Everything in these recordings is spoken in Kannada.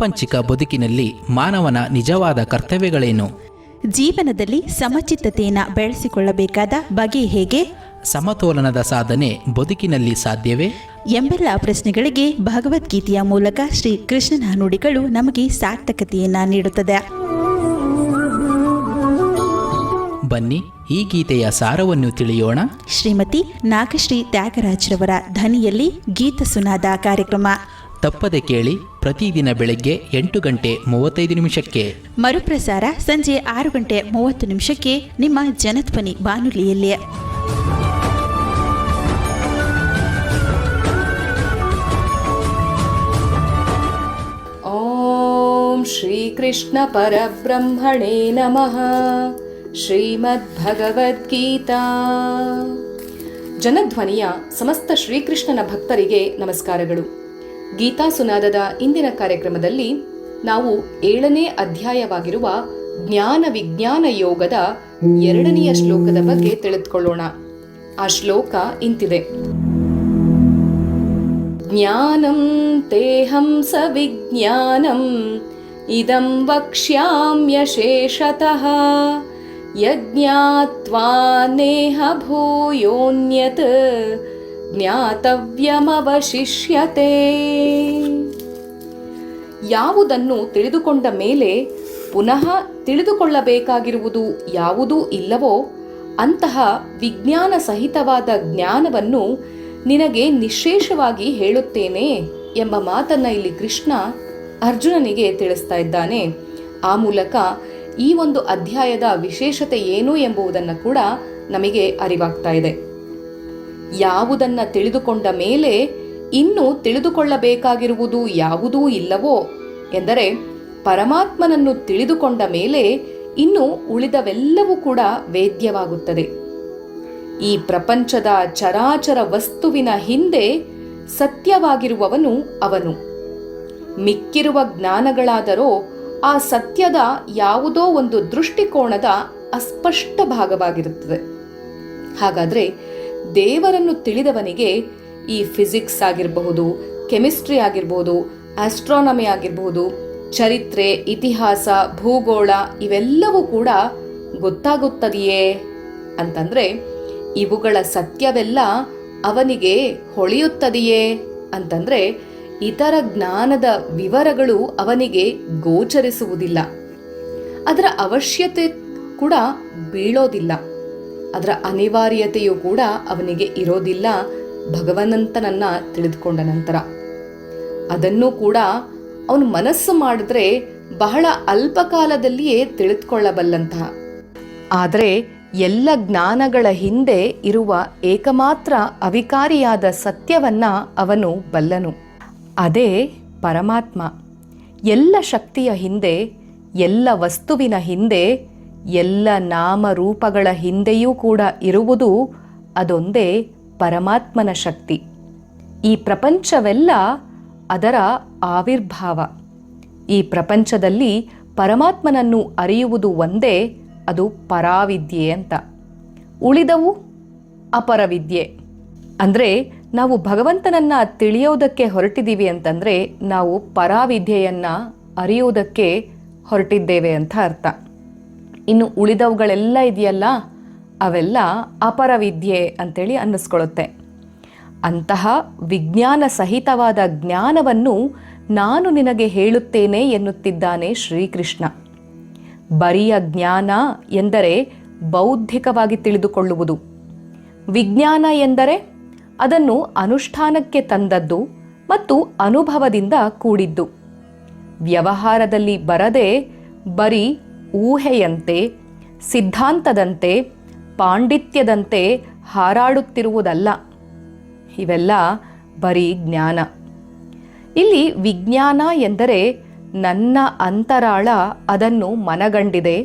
ಪ್ರಾಪಂಚಿಕ ಬದುಕಿನಲ್ಲಿ ಮಾನವನ ನಿಜವಾದ ಕರ್ತವ್ಯಗಳೇನು? ಜೀವನದಲ್ಲಿ ಸಮಚಿತ್ತತೆಯನ್ನು ಬೆಳೆಸಿಕೊಳ್ಳಬೇಕಾದ ಬಗೆ ಹೇಗೆ? ಸಮತೋಲನದ ಸಾಧನೆ ಬದುಕಿನಲ್ಲಿ ಸಾಧ್ಯವೇ? ಎಂಬೆಲ್ಲ ಪ್ರಶ್ನೆಗಳಿಗೆ ಭಗವದ್ಗೀತೆಯ ಮೂಲಕ ಶ್ರೀ ಕೃಷ್ಣನ ನುಡಿಗಳು ನಮಗೆ ಸಾರ್ಥಕತೆಯನ್ನು ನೀಡುತ್ತದೆ. ಬನ್ನಿ, ಈ ಗೀತೆಯ ಸಾರವನ್ನು ತಿಳಿಯೋಣ. ಶ್ರೀಮತಿ ನಾಗಶ್ರೀ ತ್ಯಾಗರಾಜ್ರವರ ಧ್ವನಿಯಲ್ಲಿ ಗೀತ ಸುನಾದ ಕಾರ್ಯಕ್ರಮ ತಪ್ಪದೆ ಕೇಳಿ. ಪ್ರತಿದಿನ ಬೆಳಗ್ಗೆ 8:35 ಮರುಪ್ರಸಾರ ಸಂಜೆ 6:30 ನಿಮ್ಮ ಜನಧ್ವನಿ ಬಾನುಲಿಯಲ್ಲಿ. ಓಂ ಶ್ರೀಕೃಷ್ಣ ಪರಬ್ರಹ್ಮಣೇ ನಮಃ. ಶ್ರೀಮದ್ಭಗವದ್ಗೀತಾ. ಜನಧ್ವನಿಯ ಸಮಸ್ತ ಶ್ರೀಕೃಷ್ಣನ ಭಕ್ತರಿಗೆ ನಮಸ್ಕಾರಗಳು. ಗೀತಾ ಸುನಾದದ ಇಂದಿನ ಕಾರ್ಯಕ್ರಮದಲ್ಲಿ ನಾವು 7ನೇ ಅಧ್ಯಾಯವಾಗಿರುವ ಜ್ಞಾನ ವಿಜ್ಞಾನ ಯೋಗದ 2ನೆಯ ಶ್ಲೋಕದ ಬಗ್ಗೆ ತಿಳಿದುಕೊಳ್ಳೋಣ. ಆ ಶ್ಲೋಕ ಇಂತಿದೆ: ಜ್ಞಾನಂ ತೇಹಂ ಸವಿಜ್ಞಾನಂ ಇದಂ ವಕ್ಷ್ಯಾಮ್ಯಶೇಷತಃ ಯಜ್ಞಾತ್ವಾ ನೇಹ ಭೂಯೋನ್ಯತ್ ಜ್ಞಾತವ್ಯಮವಶಿಷ್ಯತೆ. ಯಾವುದನ್ನು ತಿಳಿದುಕೊಂಡ ಮೇಲೆ ಪುನಃ ತಿಳಿದುಕೊಳ್ಳಬೇಕಾಗಿರುವುದು ಯಾವುದೂ ಇಲ್ಲವೋ ಅಂತಹ ವಿಜ್ಞಾನ ಸಹಿತವಾದ ಜ್ಞಾನವನ್ನು ನಿನಗೆ ನಿಶ್ಶೇಷವಾಗಿ ಹೇಳುತ್ತೇನೆ ಎಂಬ ಮಾತನ್ನ ಇಲ್ಲಿ ಕೃಷ್ಣ ಅರ್ಜುನನಿಗೆ ತಿಳಿಸ್ತಾ ಇದ್ದಾನೆ. ಆ ಮೂಲಕ ಈ ಒಂದು ಅಧ್ಯಾಯದ ವಿಶೇಷತೆ ಏನು ಎಂಬುದನ್ನು ಕೂಡ ನಮಗೆ ಅರಿವಾಗ್ತಾ ಇದೆ. ಯಾವುದನ್ನ ತಿಳಿದುಕೊಂಡ ಮೇಲೆ ಇನ್ನು ತಿಳಿದುಕೊಳ್ಳಬೇಕಾಗಿರುವುದು ಯಾವುದೂ ಇಲ್ಲವೋ ಎಂದರೆ ಪರಮಾತ್ಮನನ್ನು ತಿಳಿದುಕೊಂಡ ಮೇಲೆ ಇನ್ನು ಉಳಿದವೆಲ್ಲವೂ ಕೂಡ ವೇದ್ಯವಾಗುತ್ತದೆ. ಈ ಪ್ರಪಂಚದ ಚರಾಚರ ವಸ್ತುವಿನ ಹಿಂದೆ ಸತ್ಯವಾಗಿರುವವನು ಅವನು. ಮಿಕ್ಕಿರುವ ಜ್ಞಾನಗಳಾದರೋ ಆ ಸತ್ಯದ ಯಾವುದೋ ಒಂದು ದೃಷ್ಟಿಕೋನದ ಅಸ್ಪಷ್ಟ ಭಾಗವಾಗಿರುತ್ತದೆ. ಹಾಗಾದ್ರೆ ದೇವರನ್ನು ತಿಳಿದವನಿಗೆ ಈ ಫಿಸಿಕ್ಸ್ ಆಗಿರಬಹುದು, ಕೆಮಿಸ್ಟ್ರಿ ಆಗಿರಬಹುದು, ಆಸ್ಟ್ರಾನಮಿ ಆಗಿರಬಹುದು, ಚರಿತ್ರೆ, ಇತಿಹಾಸ, ಭೂಗೋಳ ಇವೆಲ್ಲವೂ ಕೂಡ ಗೊತ್ತಾಗುತ್ತದೆಯೇ ಅಂತಂದ್ರೆ ಇವುಗಳ ಸತ್ಯವೆಲ್ಲ ಅವನಿಗೆ ಹೊಳೆಯುತ್ತದೆಯೇ ಅಂತಂದ್ರೆ ಇತರ ಜ್ಞಾನದ ವಿವರಗಳು ಅವನಿಗೆ ಗೋಚರಿಸುವುದಿಲ್ಲ. ಅದರ ಅವಶ್ಯಕತೆ ಕೂಡ ಬೀಳೋದಿಲ್ಲ. ಅದರ ಅನಿವಾರ್ಯತೆಯೂ ಕೂಡ ಅವನಿಗೆ ಇರೋದಿಲ್ಲ ಭಗವಂತನನ್ನ ತಿಳಿದುಕೊಂಡ ನಂತರ. ಅದನ್ನು ಕೂಡ ಅವನು ಮನಸ್ಸು ಮಾಡಿದ್ರೆ ಬಹಳ ಅಲ್ಪ ಕಾಲದಲ್ಲಿಯೇ ತಿಳಿದುಕೊಳ್ಳಬಲ್ಲಂತಹ. ಆದರೆ ಎಲ್ಲ ಜ್ಞಾನಗಳ ಹಿಂದೆ ಇರುವ ಏಕಮಾತ್ರ ಅವಿಕಾರಿಯಾದ ಸತ್ಯವನ್ನ ಅವನು ಬಲ್ಲನು. ಅದೇ ಪರಮಾತ್ಮ. ಎಲ್ಲ ಶಕ್ತಿಯ ಹಿಂದೆ, ಎಲ್ಲ ವಸ್ತುವಿನ ಹಿಂದೆ, ಎಲ್ಲ ನಾಮರೂಪಗಳ ಹಿಂದೆಯೂ ಕೂಡ ಇರುವುದು ಅದೊಂದೇ ಪರಮಾತ್ಮನ ಶಕ್ತಿ. ಈ ಪ್ರಪಂಚವೆಲ್ಲ ಅದರ ಆವಿರ್ಭಾವ. ಈ ಪ್ರಪಂಚದಲ್ಲಿ ಪರಮಾತ್ಮನನ್ನು ಅರಿಯುವುದು ಒಂದೇ, ಅದು ಪರಾವಿದ್ಯೆ ಅಂತ. ಉಳಿದವು ಅಪರವಿದ್ಯೆ. ಅಂದರೆ ನಾವು ಭಗವಂತನನ್ನ ತಿಳಿಯೋದಕ್ಕೆ ಹೊರಟಿದ್ದೀವಿ ಅಂತಂದರೆ ನಾವು ಪರಾವಿದ್ಯೆಯನ್ನು ಅರಿಯುವುದಕ್ಕೆ ಹೊರಟಿದ್ದೇವೆ ಅಂತ ಅರ್ಥ. ಇನ್ನು ಉಳಿದವುಗಳೆಲ್ಲ ಇದೆಯಲ್ಲ ಅವೆಲ್ಲ ಅಪರವಿದ್ಯೆ ಅಂತೇಳಿ ಅನ್ನಿಸ್ಕೊಳ್ಳುತ್ತೆ. ಅಂತಹ ವಿಜ್ಞಾನ ಸಹಿತವಾದ ಜ್ಞಾನವನ್ನು ನಾನು ನಿನಗೆ ಹೇಳುತ್ತೇನೆ ಎನ್ನುತ್ತಿದ್ದಾನೆ ಶ್ರೀಕೃಷ್ಣ. ಬರಿಯ ಜ್ಞಾನ ಎಂದರೆ ಬೌದ್ಧಿಕವಾಗಿ ತಿಳಿದುಕೊಳ್ಳುವುದು. ವಿಜ್ಞಾನ ಎಂದರೆ ಅದನ್ನು ಅನುಷ್ಠಾನಕ್ಕೆ ತಂದದ್ದು ಮತ್ತು ಅನುಭವದಿಂದ ಕೂಡಿದ್ದು. ವ್ಯವಹಾರದಲ್ಲಿ ಬರದೆ ಬರೀ ಊಹೆಯಂತೆ, ಸಿದ್ಧಾಂತದಂತೆ, ಪಾಂಡಿತ್ಯದಂತೆ ಹಾರಾಡುತ್ತಿರುವುದಲ್ಲ. ಇವೆಲ್ಲ ಬರೀ ಜ್ಞಾನ. ಇಲ್ಲಿ ವಿಜ್ಞಾನ ಎಂದರೆ ನನ್ನ ಅಂತರಾಳ ಅದನ್ನು ಮನಗಂಡಿದೆ,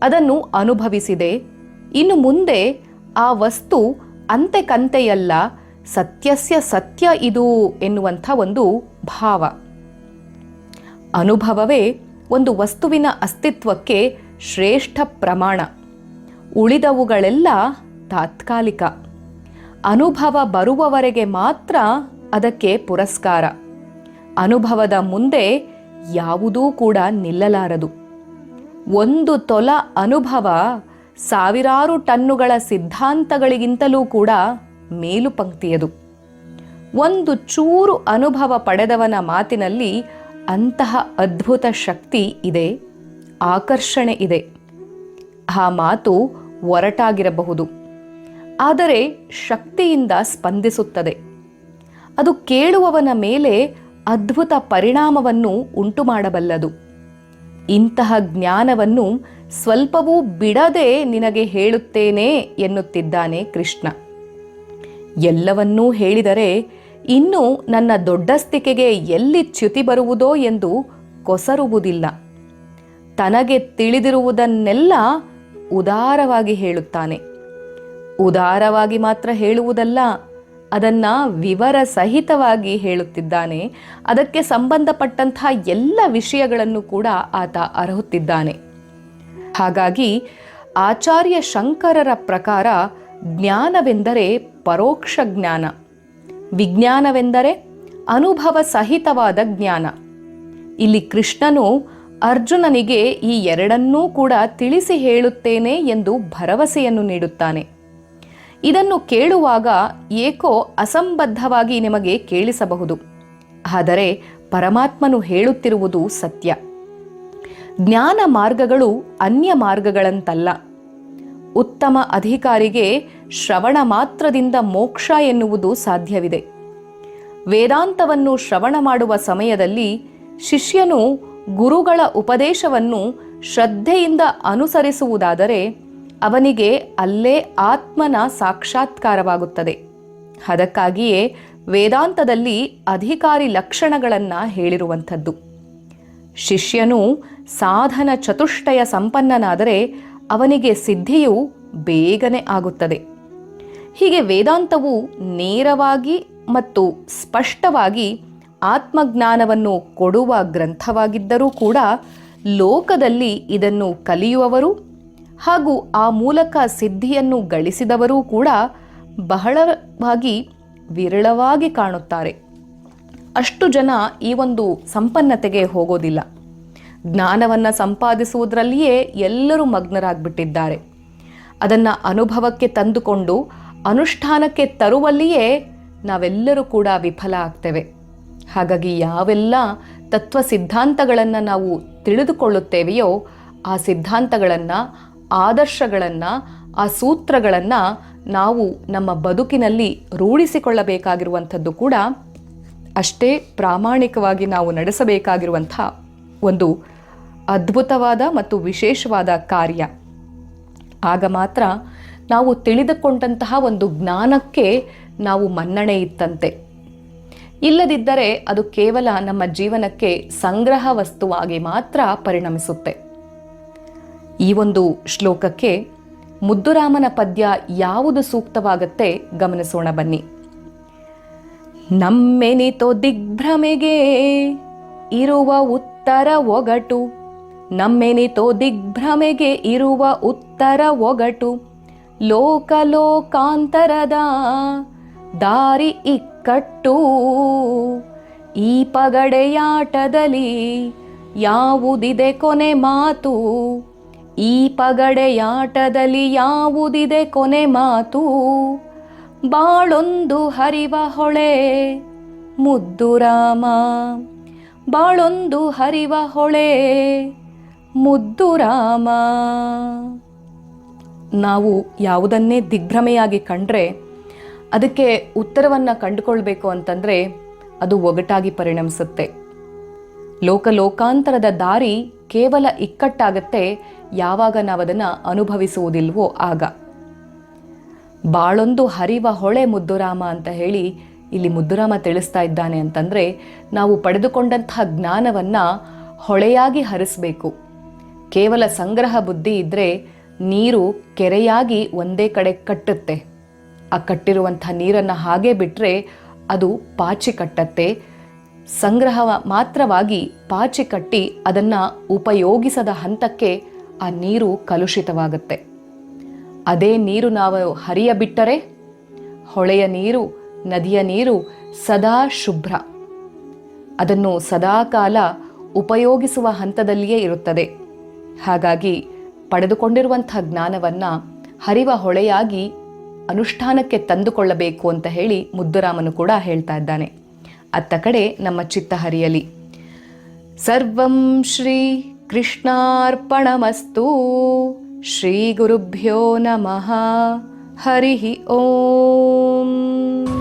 ಅದನ್ನು ಅನುಭವಿಸಿದೆ. ಇನ್ನು ಮುಂದೆ ಆ ವಸ್ತು ಅಂತೆ ಕಂತೆಯಲ್ಲ, ಸತ್ಯಸ್ಯ ಸತ್ಯ ಇದು ಎನ್ನುವಂಥ ಒಂದು ಭಾವ. ಅನುಭವವೇ ಒಂದು ವಸ್ತುವಿನ ಅಸ್ತಿತ್ವಕ್ಕೆ ಶ್ರೇಷ್ಠ ಪ್ರಮಾಣ. ಉಳಿದವುಗಳೆಲ್ಲ ತಾತ್ಕಾಲಿಕ. ಅನುಭವ ಬರುವವರೆಗೆ ಮಾತ್ರ ಅದಕ್ಕೆ ಪುರಸ್ಕಾರ. ಅನುಭವದ ಮುಂದೆ ಯಾವುದೂ ಕೂಡ ನಿಲ್ಲಲಾರದು. 1 ತೊಲ ಅನುಭವ ಸಾವಿರಾರು ಟನ್ನುಗಳ ಸಿದ್ಧಾಂತಗಳಿಗಿಂತಲೂ ಕೂಡ ಮೇಲು ಪಂಕ್ತಿಯದು. 1 ಚೂರು ಅನುಭವ ಪಡೆದವನ ಮಾತಿನಲ್ಲಿ ಅಂತಹ ಅದ್ಭುತ ಶಕ್ತಿ ಇದೆ, ಆಕರ್ಷಣೆ ಇದೆ. ಆ ಮಾತು ಒರಟಾಗಿರಬಹುದು, ಆದರೆ ಶಕ್ತಿಯಿಂದ ಸ್ಪಂದಿಸುತ್ತದೆ. ಅದು ಕೇಳುವವನ ಮೇಲೆ ಅದ್ಭುತ ಪರಿಣಾಮವನ್ನು ಉಂಟು ಮಾಡಬಲ್ಲದು. ಇಂತಹ ಜ್ಞಾನವನ್ನು ಸ್ವಲ್ಪವೂ ಬಿಡದೆ ನಿನಗೆ ಹೇಳುತ್ತೇನೆ ಎನ್ನುತ್ತಿದ್ದಾನೆ ಕೃಷ್ಣ. ಎಲ್ಲವನ್ನೂ ಹೇಳಿದರೆ ಇನ್ನು ನನ್ನ ದೊಡ್ಡಸ್ತಿಕೆಗೆ ಎಲ್ಲಿ ಚ್ಯುತಿ ಬರುವುದೋ ಎಂದು ಕೊಸರುವುದಿಲ್ಲ. ತನಗೆ ತಿಳಿದಿರುವುದನ್ನೆಲ್ಲ ಉದಾರವಾಗಿ ಹೇಳುತ್ತಾನೆ. ಉದಾರವಾಗಿ ಮಾತ್ರ ಹೇಳುವುದಲ್ಲ, ಅದನ್ನ ವಿವರ ಸಹಿತವಾಗಿ ಹೇಳುತ್ತಿದ್ದಾನೆ. ಅದಕ್ಕೆ ಸಂಬಂಧಪಟ್ಟಂತಹ ಎಲ್ಲ ವಿಷಯಗಳನ್ನು ಕೂಡ ಆತ ಅರಹುತ್ತಿದ್ದಾನೆ. ಹಾಗಾಗಿ ಆಚಾರ್ಯ ಶಂಕರರ ಪ್ರಕಾರ ಜ್ಞಾನವೆಂದರೆ ಪರೋಕ್ಷ ಜ್ಞಾನ, ವಿಜ್ಞಾನವೆಂದರೆ ಅನುಭವ ಸಹಿತವಾದ ಜ್ಞಾನ. ಇಲ್ಲಿ ಕೃಷ್ಣನು ಅರ್ಜುನನಿಗೆ ಈ ಎರಡನ್ನೂ ಕೂಡ ತಿಳಿಸಿ ಹೇಳುತ್ತೇನೆ ಎಂದು ಭರವಸೆಯನ್ನು ನೀಡುತ್ತಾನೆ. ಇದನ್ನು ಕೇಳುವಾಗ ಏಕೋ ಅಸಂಬದ್ಧವಾಗಿ ನಿಮಗೆ ಕೇಳಿಸಬಹುದು, ಆದರೆ ಪರಮಾತ್ಮನು ಹೇಳುತ್ತಿರುವುದು ಸತ್ಯ. ಜ್ಞಾನ ಮಾರ್ಗಗಳು ಅನ್ಯ ಮಾರ್ಗಗಳಂತಲ್ಲ. ಉತ್ತಮ ಅಧಿಕಾರಿಗೆ ಶ್ರವಣ ಮಾತ್ರದಿಂದ ಮೋಕ್ಷ ಎನ್ನುವುದು ಸಾಧ್ಯವಿದೆ. ವೇದಾಂತವನ್ನು ಶ್ರವಣ ಮಾಡುವ ಸಮಯದಲ್ಲಿ ಶಿಷ್ಯನು ಗುರುಗಳ ಉಪದೇಶವನ್ನು ಶ್ರದ್ಧೆಯಿಂದ ಅನುಸರಿಸುವುದಾದರೆ ಅವನಿಗೆ ಅಲ್ಲೇ ಆತ್ಮನ ಸಾಕ್ಷಾತ್ಕಾರವಾಗುತ್ತದೆ. ಅದಕ್ಕಾಗಿಯೇ ವೇದಾಂತದಲ್ಲಿ ಅಧಿಕಾರಿ ಲಕ್ಷಣಗಳನ್ನು ಹೇಳಿರುವಂಥದ್ದು. ಶಿಷ್ಯನು ಸಾಧನ ಚತುಷ್ಟಯ ಸಂಪನ್ನನಾದರೆ ಅವನಿಗೆ ಸಿದ್ಧಿಯು ಬೇಗನೆ ಆಗುತ್ತದೆ. ಹೀಗೆ ವೇದಾಂತವು ನೇರವಾಗಿ ಮತ್ತು ಸ್ಪಷ್ಟವಾಗಿ ಆತ್ಮಜ್ಞಾನವನ್ನು ಕೊಡುವ ಗ್ರಂಥವಾಗಿದ್ದರೂ ಕೂಡ ಲೋಕದಲ್ಲಿ ಇದನ್ನು ಕಲಿಯುವವರು ಹಾಗೂ ಆ ಮೂಲಕ ಸಿದ್ಧಿಯನ್ನು ಗಳಿಸಿದವರೂ ಕೂಡ ಬಹಳವಾಗಿ ವಿರಳವಾಗಿ ಕಾಣುತ್ತಾರೆ. ಅಷ್ಟು ಜನ ಈ ಒಂದು ಸಂಪನ್ನತೆಗೆ ಹೋಗೋದಿಲ್ಲ. ಜ್ಞಾನವನ್ನು ಸಂಪಾದಿಸುವುದರಲ್ಲಿಯೇ ಎಲ್ಲರೂ ಮಗ್ನರಾಗ್ಬಿಟ್ಟಿದ್ದಾರೆ. ಅದನ್ನು ಅನುಭವಕ್ಕೆ ತಂದುಕೊಂಡು ಅನುಷ್ಠಾನಕ್ಕೆ ತರುವಲ್ಲಿಯೇ ನಾವೆಲ್ಲರೂ ಕೂಡ ವಿಫಲ ಆಗ್ತೇವೆ. ಹಾಗಾಗಿ ಯಾವೆಲ್ಲ ತತ್ವ ಸಿದ್ಧಾಂತಗಳನ್ನು ನಾವು ತಿಳಿದುಕೊಳ್ಳುತ್ತೇವೆಯೋ ಆ ಸಿದ್ಧಾಂತಗಳನ್ನು, ಆದರ್ಶಗಳನ್ನು, ಆ ಸೂತ್ರಗಳನ್ನು ನಾವು ನಮ್ಮ ಬದುಕಿನಲ್ಲಿ ರೂಢಿಸಿಕೊಳ್ಳಬೇಕಾಗಿರುವಂಥದ್ದು ಕೂಡ ಅಷ್ಟೇ ಪ್ರಾಮಾಣಿಕವಾಗಿ ನಾವು ನಡೆಸಬೇಕಾಗಿರುವಂಥ ಒಂದು ಅದ್ಭುತವಾದ ಮತ್ತು ವಿಶೇಷವಾದ ಕಾರ್ಯ. ಆಗ ಮಾತ್ರ ನಾವು ತಿಳಿದುಕೊಂಡಂತಹ ಒಂದು ಜ್ಞಾನಕ್ಕೆ ನಾವು ಮನ್ನಣೆ ಇತ್ತಂತೆ. ಇಲ್ಲದಿದ್ದರೆ ಅದು ಕೇವಲ ನಮ್ಮ ಜೀವನಕ್ಕೆ ಸಂಗ್ರಹ ವಸ್ತುವಾಗಿ ಮಾತ್ರ ಪರಿಣಮಿಸುತ್ತೆ. ಈ ಒಂದು ಶ್ಲೋಕಕ್ಕೆ ಮುದ್ದುರಾಮನ ಪದ್ಯ ಯಾವುದು ಸೂಕ್ತವಾಗತ್ತೆ ಗಮನಿಸೋಣ ಬನ್ನಿ. ನಮ್ಮೆನಿತೋ ದಿಗ್ಭ್ರಮೆಗೆ ಇರುವ ಉತ್ತರ ಒಗಟು, ನಮ್ಮೆನಿತೋ ದಿಗ್ಭ್ರಮೆಗೆ ಇರುವ ಉತ್ತರ ಒಗಟು, ಲೋಕಲೋಕಾಂತರದ ದಾರಿ ಇಕ್ಕಟ್ಟು, ಈ ಪಗಡೆಯಾಟದಲ್ಲಿ ಯಾವುದಿದೆ ಕೊನೆ ಮಾತು, ಈ ಪಗಡೆಯಾಟದಲ್ಲಿ ಯಾವುದಿದೆ ಕೊನೆ ಮಾತು, ಬಾಳೊಂದು ಹರಿವ ಹೊಳೆ ಮುದ್ದುರಾಮ, ಬಾಳೊಂದು ಹರಿವ ಹೊಳೆ ಮುದ್ದುರಾಮ. ನಾವು ಯಾವುದನ್ನೇ ದಿಗ್ಭ್ರಮೆಯಾಗಿ ಕಂಡ್ರೆ ಅದಕ್ಕೆ ಉತ್ತರವನ್ನು ಕಂಡುಕೊಳ್ಬೇಕು ಅಂತಂದರೆ ಅದು ಒಗಟಾಗಿ ಪರಿಣಮಿಸುತ್ತೆ. ಲೋಕಾಂತರದ ದಾರಿ ಕೇವಲ ಇಕ್ಕಟ್ಟಾಗತ್ತೆ ಯಾವಾಗ ನಾವು ಅದನ್ನು ಅನುಭವಿಸುವುದಿಲ್ವೋ ಆಗ. ಬಾಳೊಂದು ಹರಿವ ಹೊಳೆ ಮುದ್ದುರಾಮ ಅಂತ ಹೇಳಿ ಇಲ್ಲಿ ಮುದ್ದುರಾಮ ತಿಳಿಸ್ತಾ ಇದ್ದಾನೆ ಅಂತಂದರೆ ನಾವು ಪಡೆದುಕೊಂಡಂತಹ ಜ್ಞಾನವನ್ನು ಹೊಳೆಯಾಗಿ ಹರಿಸಬೇಕು. ಕೇವಲ ಸಂಗ್ರಹ ಬುದ್ಧಿ ಇದ್ದರೆ ನೀರು ಕೆರೆಯಾಗಿ ಒಂದೇ ಕಡೆ ಕಟ್ಟುತ್ತೆ. ಆ ಕಟ್ಟಿರುವಂಥ ನೀರನ್ನು ಹಾಗೆ ಬಿಟ್ಟರೆ ಅದು ಪಾಚಿ ಕಟ್ಟತ್ತೆ. ಸಂಗ್ರಹ ಮಾತ್ರವಾಗಿ ಪಾಚಿ ಕಟ್ಟಿ ಅದನ್ನು ಉಪಯೋಗಿಸದ ಹಂತಕ್ಕೆ ಆ ನೀರು ಕಲುಷಿತವಾಗುತ್ತೆ. ಅದೇ ನೀರು ನಾವು ಹರಿಯಬಿಟ್ಟರೆ ಹೊಳೆಯ ನೀರು, ನದಿಯ ನೀರು ಸದಾ ಶುಭ್ರ. ಅದನ್ನು ಸದಾಕಾಲ ಉಪಯೋಗಿಸುವ ಹಂತದಲ್ಲಿಯೇ ಇರುತ್ತದೆ. ಹಾಗಾಗಿ ಪಡೆದುಕೊಂಡಿರುವಂಥ ಜ್ಞಾನವನ್ನು ಹರಿವ ಹೊಳೆಯಾಗಿ ಅನುಷ್ಠಾನಕ್ಕೆ ತಂದುಕೊಳ್ಳಬೇಕು ಅಂತ ಹೇಳಿ ಮುದ್ದುರಾಮನು ಕೂಡ ಹೇಳ್ತಾ ಇದ್ದಾನೆ. ಅತ್ತ ಕಡೆ ನಮ್ಮ ಚಿತ್ತ ಹರಿಯಲಿ. ಸರ್ವಂ ಶ್ರೀ ಕೃಷ್ಣಾರ್ಪಣಮಸ್ತು. ಶ್ರೀ ಗುರುಭ್ಯೋ ನಮಃ. ಹರಿ ಓಂ.